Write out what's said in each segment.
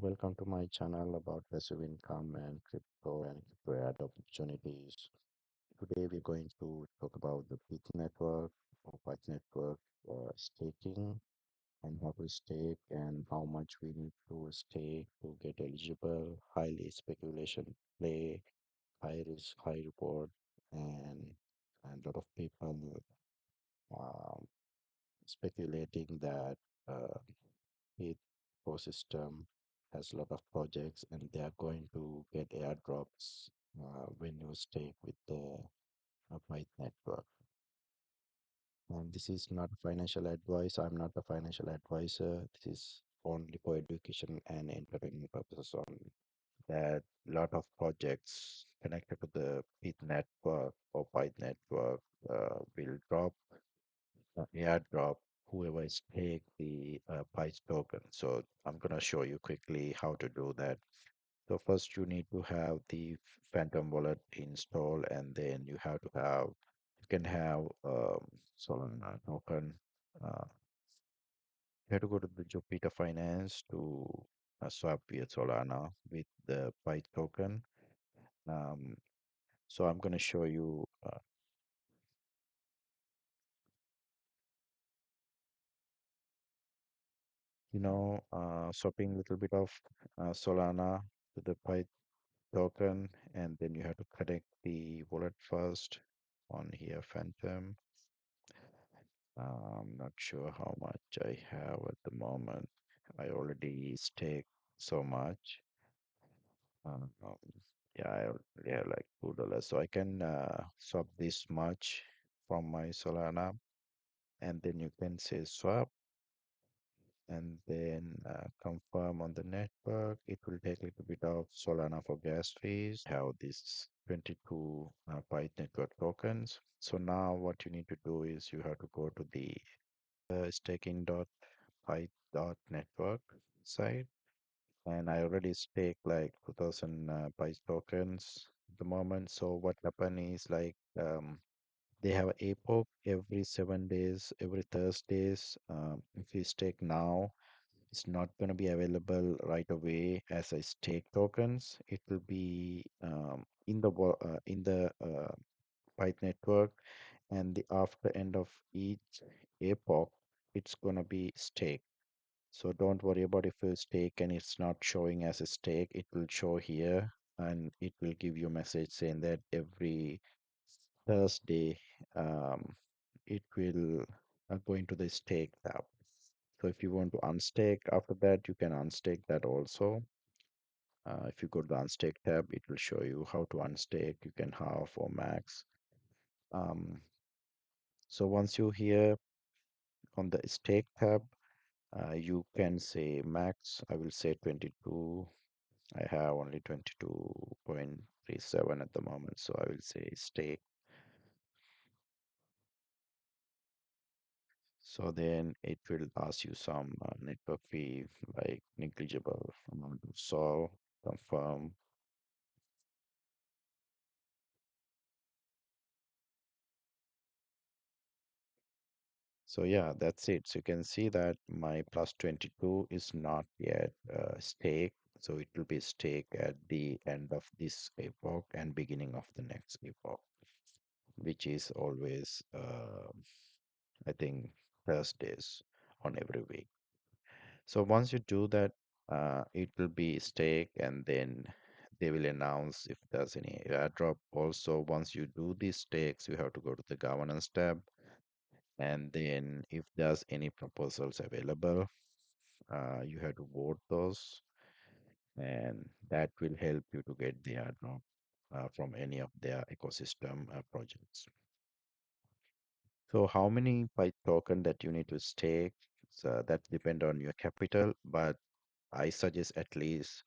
welcome to my channel about passive income and crypto ad opportunities. Today we're going to talk about the Pyth network staking and how to stake and how much we need to stake to get eligible. Highly speculation play, high risk, high reward, and a lot of people um, speculating that it ecosystem has a lot of projects and they are going to get airdrops when you stake with the Pyth network. And this is not financial advice. I'm not a financial advisor. This is only for education and entertainment purposes only. That lot of projects connected to the Pyth network or Pyth network will drop airdrop whoever is take the Pyth token. So I'm going to show you quickly how to do that. So first you need to have the Phantom wallet installed, and then you can have Solana token. Uh, you have to go to the Jupiter Finance to swap your Solana with the Pyth token. Um, so I'm going to show you, swapping a little bit of Solana to the Pyth token, and then you have to connect the wallet first on here, Phantom. I'm not sure how much I have at the moment. I already staked so much. Um, yeah, I already have like $2, so I can swap this much from my Solana, and then you can say swap, and then confirm on the network. It will take a little bit of Solana for gas fees. Have this 22 Pyth network tokens. So now what you need to do is you have to go to the staking.pyth.network site. And I already stake like 2000 Pyth tokens at the moment. So what happen is like they have epoch every 7 days, every Thursdays. If you stake now, it's not going to be available right away as a stake tokens. It will be in the Pyth network, and the after end of each epoch, it's going to be stake. So don't worry about if you stake and it's not showing as a stake. It will show here, and it will give you a message saying that every Thursday, it will go into the stake tab. So if you want to unstake after that, you can unstake that also. If you go to the unstake tab, it will show you how to unstake. You can half or max. Um, so once you here on the stake tab, you can say max. I will say 22. I have only 22.37 at the moment, so I will say stake. So then it will ask you some network fee like negligible amount of solve, confirm. So yeah, that's it. So you can see that my plus 22 is not yet stake. So it will be stake at the end of this epoch and beginning of the next epoch, which is always, I think, Thursdays on every week. So once you do that, it will be stake, and then they will announce if there's any airdrop. Also, once you do these stakes, you have to go to the governance tab, and then if there's any proposals available, you have to vote those, and that will help you to get the airdrop from any of their ecosystem projects. So how many Pyth token that you need to stake? So that depend on your capital, but I suggest at least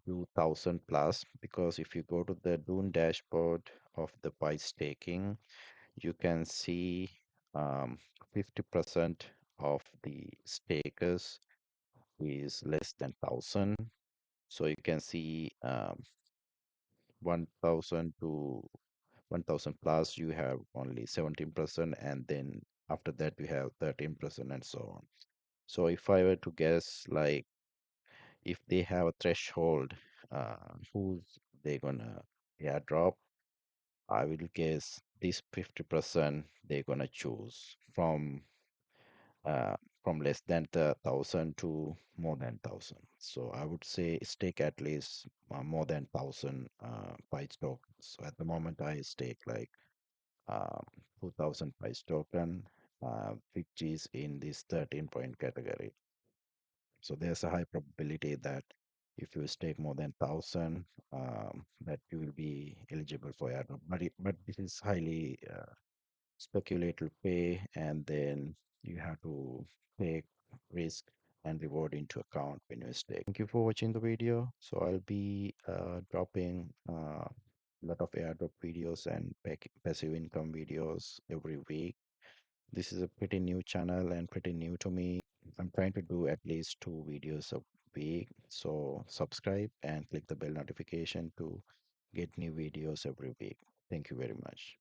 2000 plus, because if you go to the Dune dashboard of the Pyth staking, you can see 50% of the stakers is less than 1000. So you can see 1000 to 1000 plus, you have only 17%, and then after that, you have 13%, and so on. So if I were to guess, like if they have a threshold, who's they gonna airdrop, I will guess this 50% they're gonna choose uh, from less than the thousand to more than thousand. So I would say stake at least more than thousand Pyth tokens. So at the moment I stake like um, 2000 Pyth token, which is in this 13 point category. So there's a high probability that if you stake more than thousand, that you will be eligible for airdrop. But this is highly speculative pay, and then you have to take risk and reward into account when you stake. Thank you for watching the video. So I'll be dropping a lot of airdrop videos and passive income videos every week. This is a pretty new channel and pretty new to me. I'm trying to do at least 2 videos a week. So subscribe and click the bell notification to get new videos every week. Thank you very much.